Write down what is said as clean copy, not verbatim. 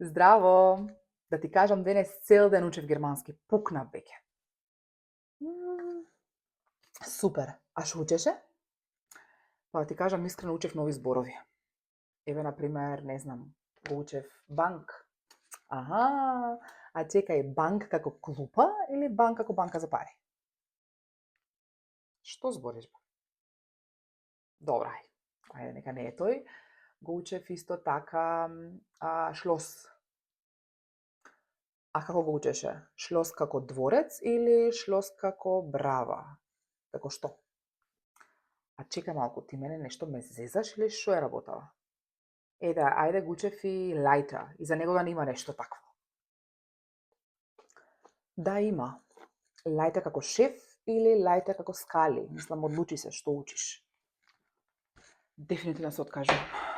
Здраво! Да ти кажам, денес цел ден учев германски. Пукнав веќе. Супер. А што учеше? Па да ти кажам, искрено учев нови зборови. Еве, например, не знам, го учев банк. Аха, а чекај, банк како клупа или банк како банка за пари? Што збориш, бе? Добра, ајде, нека не е тој. Го учев исто така шлос. А како го учеше? Шлос како дворец или шлос како брава? Како што? А чекај малку, ти мене нешто ме зезаш или што е работава? Да, ајде го учев и лајта. И за него да нема нешто такво. Да, има. Лајта како шеф или лајта како скали. Мислам, одлучи се што учиш. Дефинитивно се откажувам.